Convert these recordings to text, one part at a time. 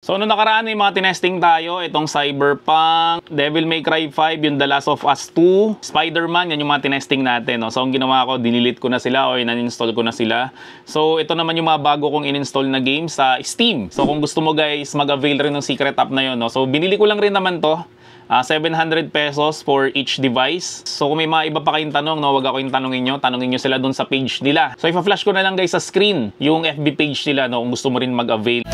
So, nung nakaraan yung mga tinesting tayo, itong Cyberpunk, Devil May Cry 5, yung The Last of Us 2, Spider-Man, yan yung mga tinesting natin. No? So, ang ginawa ko, dinilit ko na sila o in-install ko na sila. So, ito naman yung mga bago kong in-install na games sa Steam. So, kung gusto mo guys, mag-avail rin ng secret app na yun. No? So, binili ko lang rin naman to. 700 pesos for each device. So, kung may mga iba pa kayong tanong, no, wag ako yung tanongin nyo sila dun sa page nila. So, ipa-flash ko na lang guys sa screen yung FB page nila, no, kung gusto mo rin mag-avail.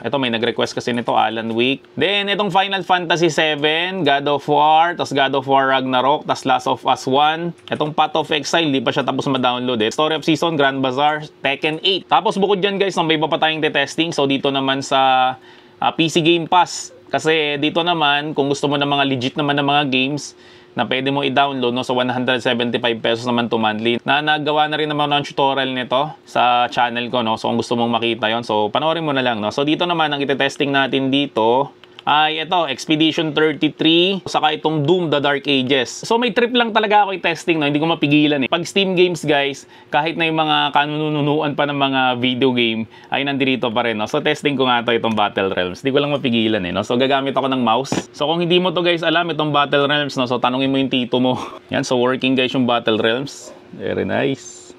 Ito, may nag-request kasi nito, Alan Wake. Then, itong Final Fantasy 7, God of War, tas God of War Ragnarok, tas Last of Us 1. Itong Path of Exile, di pa siya tapos ma-download eh. Story of Season, Grand Bazaar, Tekken 8. Tapos bukod dyan guys, may iba pa tayong testing. So, dito naman sa PC Game Pass. Kasi dito naman, kung gusto mo ng mga legit naman ng mga games, na pwede mo i-download, no? So 175 pesos naman to monthly. Nagawa na rin naman ng tutorial nito sa channel ko, no? So kung gusto mong makita yon, so panoorin mo na lang, no? So dito naman, ang ite-testing natin dito ay ito, Expedition 33, saka itong Doom The Dark Ages. So may trip lang talaga ako i-testing, no? Hindi ko mapigilan eh. Pag Steam games guys, kahit na yung mga kanununuan pa ng mga video game, ay nandito pa rin, no? So testing ko nga to, itong Battle Realms. Hindi ko lang mapigilan eh, no? So gagamit ako ng mouse. So kung hindi mo to guys alam, itong Battle Realms, no? So tanungin mo yung tito mo. Yan, so working guys yung Battle Realms. Very nice.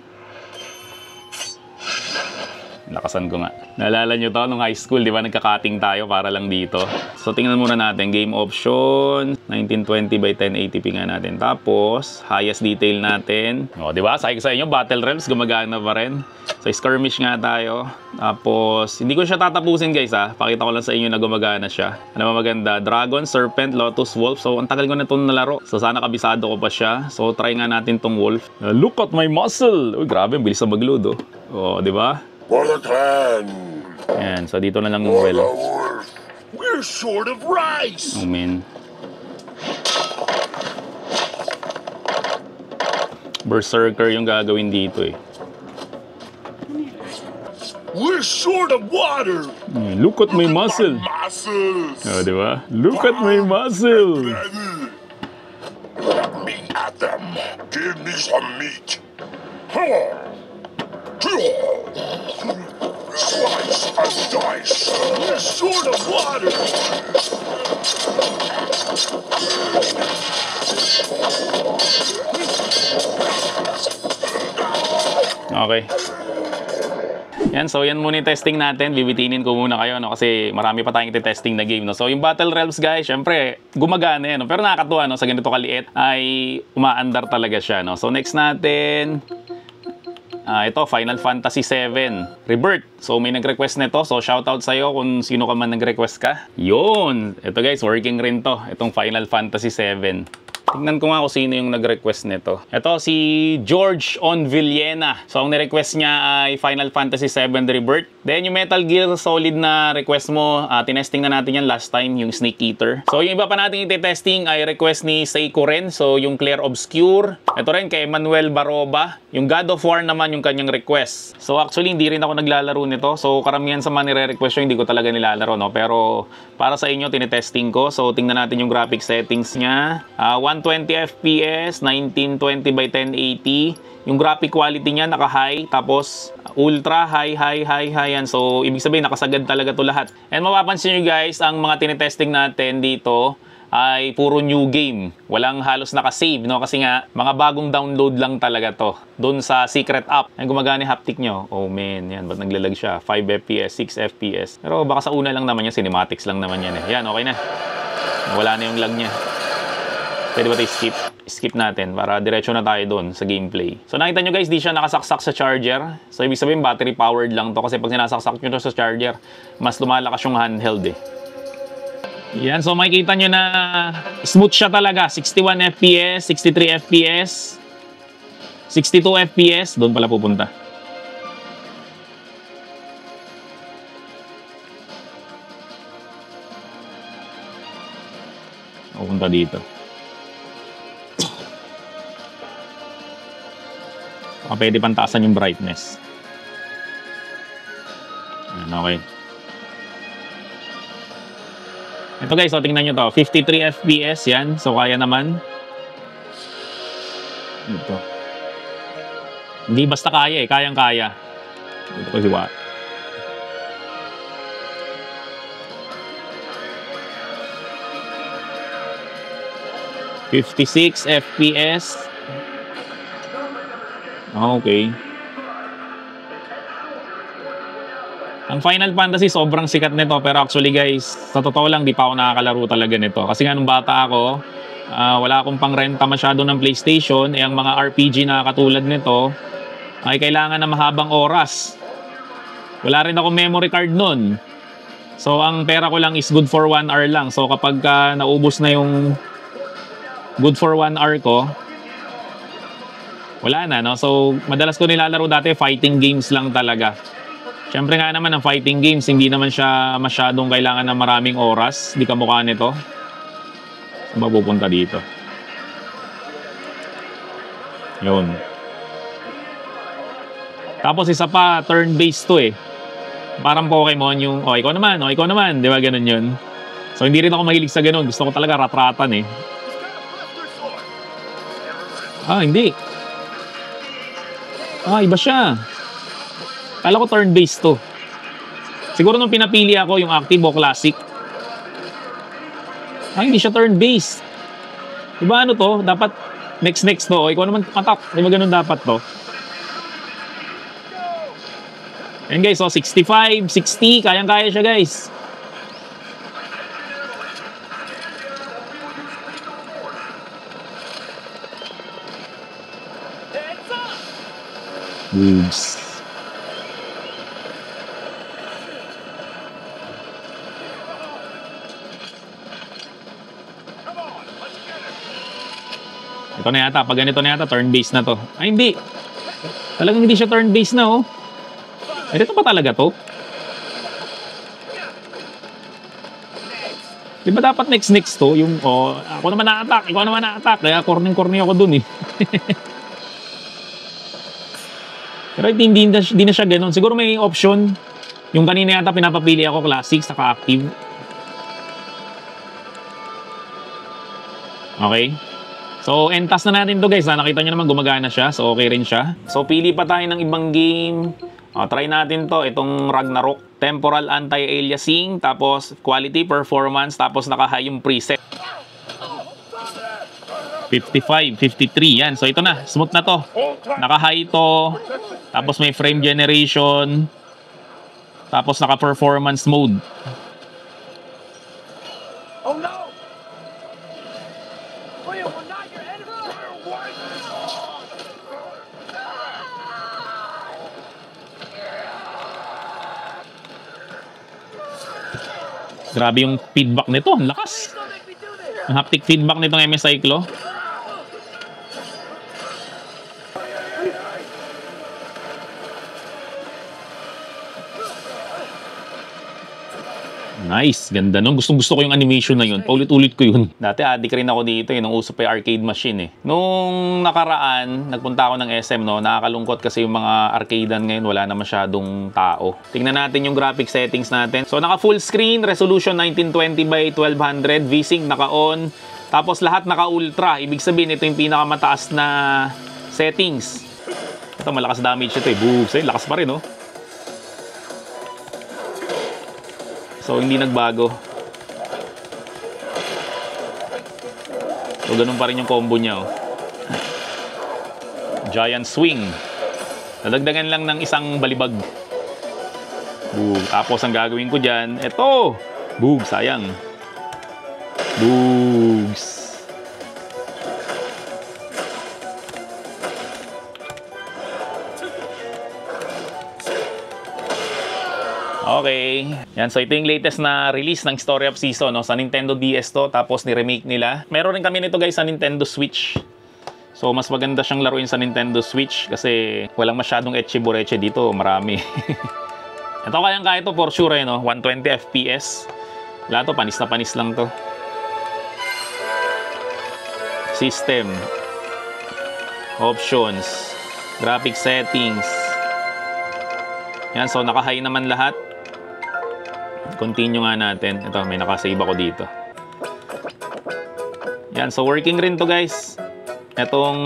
Lakasan ko nga. Naalala nyo to nung high school, di ba? Nagka-cutting tayo para lang dito. So, tingnan muna natin. Game option, 1920 by 1080p nga natin. Tapos, highest detail natin. O, di ba? Sabi ko sa inyo, Battle Realms, gumagana pa rin. So, skirmish nga tayo. Tapos, hindi ko siya tatapusin, guys, ha. Pakita ko lang sa inyo na gumagana siya. Ano ba maganda? Dragon, Serpent, Lotus, Wolf. So, ang tagal ko na itong nalaro. So, sana kabisado ko pa siya. So, try nga natin tong Wolf. Look at my muscle! Uy, grabe, bilis na mag-load, oh. O, di ba? For the clan. Yan, so dito na lang yung well. We're short of rice. Oh man. Berserker yung gagawin dito eh. We're short of water. Look at my muscle. Muscles. Oh, di ba? Look at my muscle. Let me at them. Give me some meat. Slice and dice. We're short of water. Okay. Yan, so yan muna yung testing natin. Bibitinin ko muna kayo, no? Kasi marami pa tayong testing na game, no? So yung Battle Realms guys, syempre, gumagana yan, no? Pero nakakatuwa, no? Sa ganito kaliit ay umaandar talaga siya, no? So next natin, ito, Final Fantasy 7 Rebirth. So, may nag-request nito. So, shoutout sa'yo kung sino ka man nag-request ka. Yun! Ito guys, working rin to. Itong Final Fantasy 7. Tingnan ko nga kung sino yung nag-request nito. Ito, si George On Villena. So, ang ni-request niya ay Final Fantasy 7 Rebirth. Then, yung Metal Gear Solid na request mo, tinesting na natin yan last time, yung Snake Eater. So, yung iba pa natin iti-testing ay request ni Seiko rin. So, yung Clair Obscure. Ito rin kay Emmanuel Baroba. Yung God of War naman yung kanyang request. So, actually, hindi rin ako naglalaro nito. So, karamihan sa mga nire-request yung hindi ko talaga nilalaro, no? Pero, para sa inyo, tinetesting ko. So, tingnan natin yung graphic settings niya. 120 FPS, 1920 by 1080. Yung graphic quality niya naka-high, tapos ultra, high. Yan. So, ibig sabihin, nakasagad talaga to lahat. And mapapansin nyo guys, ang mga tinetesting natin dito ay puro new game. Walang halos naka-save, no? Kasi nga, mga bagong download lang talaga to. Doon sa secret app. Ay, gumagana yung haptic nyo. Oh man, yan. Ba't naglalag siya? 5 FPS, 6 FPS. Pero baka sa una lang naman yan, cinematics lang naman yan eh. Yan, okay na. Wala na yung lag niya. Pwede ba tayo skip? Skip natin para diretso na tayo doon sa gameplay. So nakita nyo guys, di siya nakasaksak sa charger. So ibig sabihin battery powered lang to kasi pag sinasaksak nyo to sa charger, mas lumalakas yung handheld eh. Yan, so makikita nyo na smooth siya talaga. 61 FPS, 63 FPS, 62 FPS. Doon pala pupunta. Pupunta dito. Pwede pantaasan yung brightness. Ayan, okay. Ito guys, so tingnan nyo to. 53 FPS yan. So kaya naman. Ito. Hindi basta kaya eh, kayang-kaya. Ito ko siwa. ...56 FPS. Okay. Ang Final Fantasy sobrang sikat nito, pero actually guys, sa totoo lang di pa ako nakakalaro talaga nito. Kasi nga nung bata ako, wala akong pangrenta masyado ng PlayStation. Ang mga RPG na katulad nito ay kailangan na mahabang oras. Wala rin akong memory card nun. So ang pera ko lang is good for 1 hour lang. So kapag naubos na yung good for 1 hour ko, wala na, no? So madalas ko nilalaro dati fighting games lang talaga. Siyempre nga naman ang fighting games, hindi naman siya masyadong kailangan ng maraming oras. Di kamukha nito. So mapupunta dito. Yun. Tapos isa pa, turn-based to eh. Parang Pokemon yung, oh ikaw naman, di ba ganun yun? So hindi rin ako mahilig sa ganun, gusto ko talaga ratratan eh. Hindi. Iba siya. Kala ko turn-based to. Siguro nung pinapili ako yung active o classic. Hindi siya turn-based. Diba ano to? Dapat next to. O, ikaw naman attack. Diba ganun dapat to? Ayan guys, so 65, 60, kayang-kaya siya guys. Boobs. Ito na yata, pag ganito na yata, turn-based na to. Hindi. Talagang hindi siya turn-based na, oh. Ito pa talaga to? Di ba dapat next to? Yung, ako naman na-attack, ikaw naman na-attack. Kaya corny ako dun, eh. Pero hindi na siya ganun. Siguro may option. Yung kanina yata pinapapili ako, classic, saka active. Okay. So, entas na natin to guys. Nakita nyo naman gumagana siya. So, okay rin siya. So, pili pa tayo ng ibang game. Try natin to. Itong Ragnarok. Temporal anti-aliasing. Tapos, quality, performance. Tapos, naka-high yung preset. 55, 53. Yan. So, ito na. Smooth na to. Naka-high to. Tapos, may frame generation. Tapos, naka-performance mode. Oh no! We're not your enemy! Grabe yung feedback nito. Ang lakas. Ang haptic feedback nitong MS Cyclo. Nice, ganda nun. Gustong-gusto ko yung animation na yun. Paulit-ulit ko yun. Dati adik rin ako dito nung uso pa yung arcade machine eh. Nung nakaraan, nagpunta ako ng SM, no, nakakalungkot kasi yung mga arcadean ngayon wala na masyadong tao. Tingnan natin yung graphic settings natin. So naka full screen, resolution 1920 by 1200, V-Sync naka-on. Tapos lahat naka-ultra. Ibig sabihin, ito yung pinakamataas na settings. Ito, malakas damage ito eh. Boogs, lakas pa rin, no? So, hindi nagbago. So, ganun pa rin yung combo niya, oh. Giant swing. Nadagdagan lang ng isang balibag. Boom. Tapos, ang gagawin ko dyan, eto! Boom, sayang. Boogs. Okay. Yan, so ito yung latest na release ng Story of Season, no? Sa Nintendo DS to, tapos ni-remake nila. Meron rin kami nito guys sa Nintendo Switch. So mas maganda siyang laruin sa Nintendo Switch kasi walang masyadong etche-bureche dito, marami. Ito kayang-kaya to for sure, no? 120 FPS. Wala to, panis na panis lang to. System. Options. Graphic settings. Yan, so naka-high naman lahat. Continue nga natin. Ito, may nakasave ako dito. Yan, so working rin to guys. Itong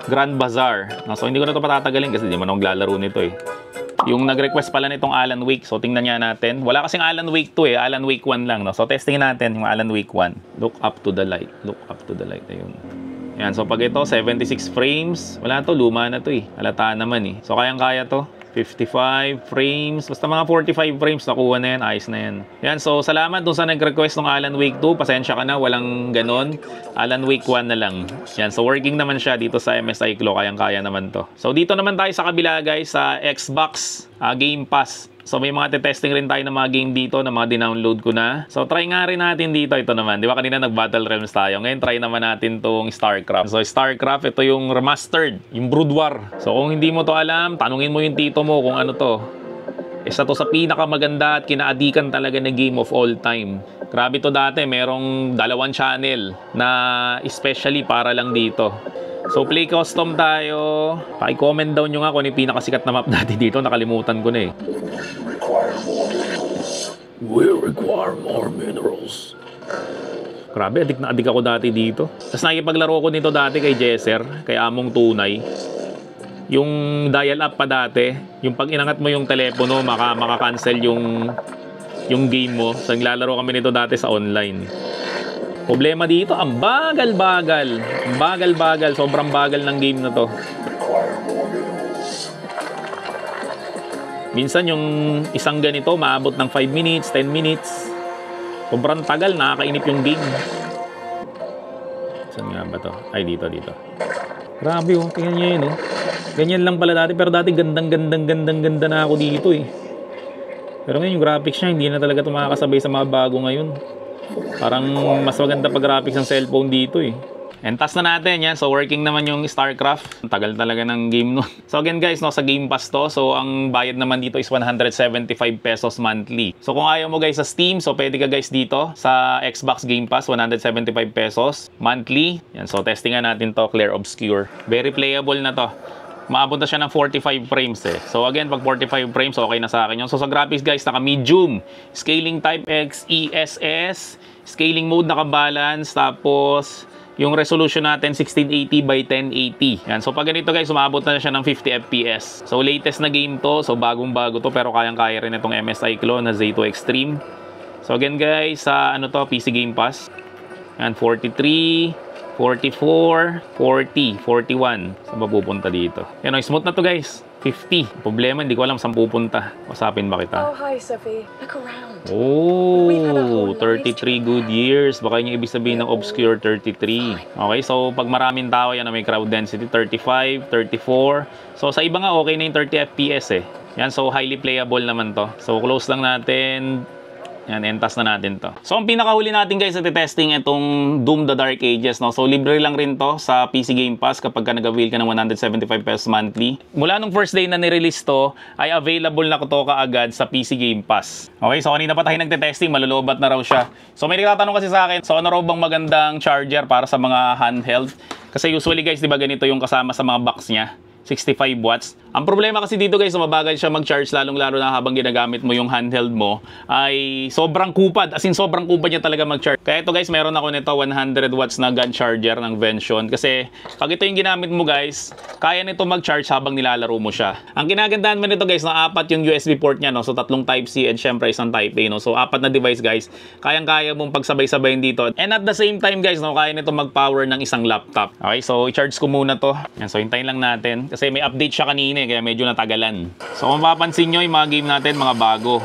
Grand Bazaar. No, so hindi ko na ito patatagalin kasi hindi mo na maglalaro nito eh. Yung nag-request pala nitong Alan Wake. So tingnan niya natin. Wala kasing Alan Wake 2 eh. Alan Wake 1 lang. No? So testingin natin yung Alan Wake 1. Look up to the light. Look up to the light. Ayun. Yan. So pag ito 76 frames. Wala to. Luma na to eh. Halata naman eh. So kayang-kaya to. 55 frames. Basta mga 45 frames nakuha na yan. Ayos na yan. Yan. So salamat dun sa nag-request ng Alan Wake 2. Pasensya ka na. Walang ganon. Alan Wake 1 na lang. Yan. So working naman siya dito sa MSI Klo. Kayang-kaya naman to. So dito naman tayo sa kabila guys. Sa Xbox Game Pass. So may mga testing rin tayo ng mga game dito na mga dinownload ko na. So try nga rin natin dito. Ito naman. Di ba kanina nag-Battle Realms tayo. Ngayon try naman natin tong StarCraft. So StarCraft, ito yung remastered. Yung Brood War. So kung hindi mo to alam, tanungin mo yung tito mo kung ano to. Isa to sa pinakamaganda at kinaadikan talaga na game of all time. Grabe to dati. Merong 2 channel na especially para lang dito. So play custom tayo. Paki-comment down nyo nga kung ano yung pinakasikat na map natin dito. Nakalimutan ko na eh. We require more minerals. Grabe, adik na adik ako dati dito. Tapos nakipaglaro ko nito dati kay Jesser, kay Among Tunay. Yung dial-up pa dati, yung pag inangat mo yung telepono, maka-cancel yung game mo. So naglalaro kami nito dati sa online. Problema dito, ang bagal-bagal. Ang bagal-bagal, sobrang bagal ng game na to. Minsan yung isang ganito, maabot ng 5 minutes, 10 minutes. Sobrang tagal, nakakainip yung game. Saan nga ba to? Ay, dito. Grabe oh, tingnan nyo yun oh. Ganyan lang pala dati, pero dati ganda na ako dito eh. Pero ngayon yung graphics niya, hindi na talaga ito makakasabay sa mga bago ngayon. Parang mas maganda pa graphics ng cellphone dito eh. And task na natin yan. So working naman yung StarCraft. Tagal talaga ng game nun. So again guys, no, sa Game Pass to. So ang bayad naman dito is 175 pesos monthly. So kung ayaw mo guys sa Steam, so pwede ka guys dito sa Xbox Game Pass, 175 pesos monthly. Yan, so testingan natin to, Clear Obscure. Very playable na to. Maabot na siya ng 45 frames eh. So again, pag 45 frames, okay na sa akin yun. So sa graphics guys, naka-medium. Scaling type XESS. Scaling mode naka-balance. Tapos yung resolution natin 1680 by 1080. Yan. So pag ganito guys, umabot na siya ng 50 FPS. So latest na game to. So bagong-bago to. Pero kayang-kaya rin itong MSI Clo na Z2 Extreme. So again guys, sa ano to, PC Game Pass. Yan, 43, 44, 40, 41. Saan ba pupunta dito? Yan, smooth na to guys. 50. Problema, hindi ko alam saan pupunta. Usapin ba kita? Oh, hi Sophie. Look around. Oh, 33 good years. Baka yung ibig sabihin ng Obscure 33. Okay, so pag maraming tao, yan may crowd density 35, 34. So sa iba nga okay na yung 30 FPS eh. Yan, so highly playable naman to. So close lang natin. Yan, entas na natin to. So ang pinakahuli natin guys sa testing itong Doom the Dark Ages, no? So libre lang rin to sa PC Game Pass kapag ka nag-avail ka ng 175 pesos monthly. Mula nung first day na nirelease to, ay available na ko to kaagad sa PC Game Pass. Okay, so kanina pa tayo nagte-testing, malulubat na raw siya. So may nagtatanong kasi sa akin, so ano raw bang magandang charger para sa mga handheld? Kasi usually guys, di ba ganito yung kasama sa mga box niya? 65 watts. Ang problema kasi dito guys, mabagal siya mag-charge lalong-lalo na habang ginagamit mo yung handheld mo ay sobrang kupad. As in, sobrang kupad niya talaga mag-charge. Kaya ito guys, meron ako nito 100 watts na gun charger ng Vention. Kasi pag ito yung ginamit mo guys, kaya nito mag-charge habang nilalaro mo siya. Ang kinagandahan mo nito guys, na 4 yung USB port niya, no? So 3 Type-C and syempre isang Type-A, no? So 4 na device guys. Kayang-kaya mong pagsabay-sabayin dito. And at the same time guys, no, kaya nito mag-power ng isang laptop. Okay, so i-charge ko muna to. Yan, so hintayin lang natin. Kasi may update siya kanina kaya medyo natagalan. So kung mapapansin nyo, yung mga game natin mga bago.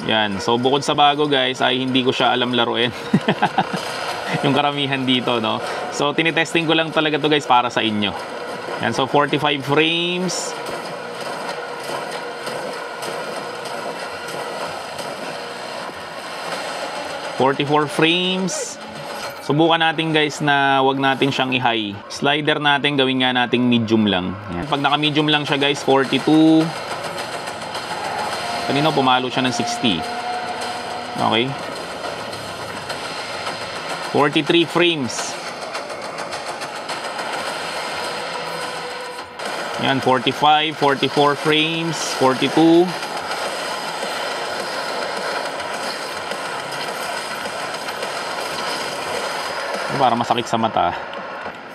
Yan. So bukod sa bago guys, ay hindi ko siya alam laruin. Yung karamihan dito, no? So tinitesting ko lang talaga to guys para sa inyo. Yan. So 45 frames. ...44 frames... Subukan natin guys na wag natin siyang i-high. Slider natin, gawin nga nating medium lang. Yan. Pag naka-medium lang siya guys, 42. Kanina pumalo siya ng 60. Okay. 43 frames. Yan, 45, 44 frames, 42. Para masakit sa mata.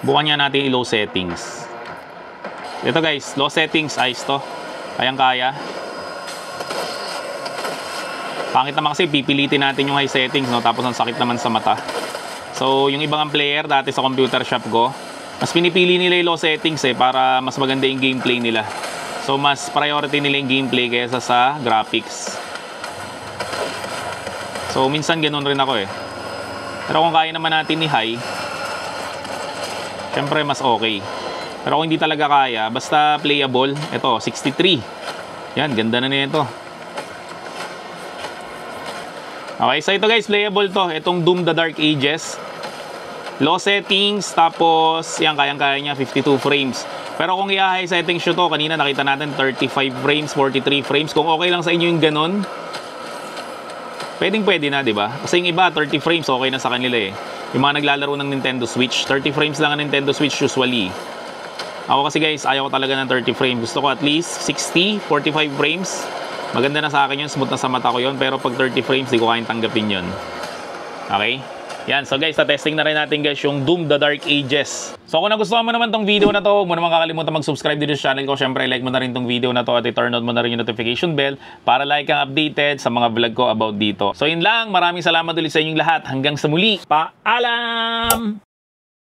Bukan nga natin i-low settings. Ito guys, low settings, ayos to. Kayang-kaya. Pangit naman kasi pipilitin natin yung high settings, no? Tapos ang sakit naman sa mata. So, yung ibang player dati sa computer shop ko, mas pinipili nila yung low settings para mas maganda yung gameplay nila. So, mas priority nila yung gameplay kaysa sa graphics. So, minsan ganun rin ako Pero kung kaya naman natin ni high, syempre mas okay. Pero kung hindi talaga kaya, basta playable, ito, 63. Yan, ganda na nito. Okay, so ito guys, playable to. Itong Doom The Dark Ages. Low settings, tapos yan, kayang-kaya niya, 52 frames. Pero kung i-high settings nyo to, kanina nakita natin 35 frames, 43 frames. Kung okay lang sa inyo yung ganun, pwede na, di ba? Kasi yung iba, 30 frames, okay na sa kanila Yung mga naglalaro ng Nintendo Switch, 30 frames lang ang Nintendo Switch usually. Ako kasi guys, ayaw ko talaga ng 30 frames. Gusto ko at least 60, 45 frames. Maganda na sa akin yun, smooth na sa mata ko yun. Pero pag 30 frames, di ko kayang tanggapin yun. Okay? Yan, so guys, testing na rin natin guys yung Doom The Dark Ages. So kung nagustuhan mo naman tong video na to, huwag mo naman kakalimutan mag-subscribe dito sa channel ko. Syempre, like mo na rin tong video na to at i-turn on mo na rin yung notification bell para like kang updated sa mga vlog ko about dito. So yun lang, maraming salamat ulit sa inyong lahat. Hanggang sa muli, paalam!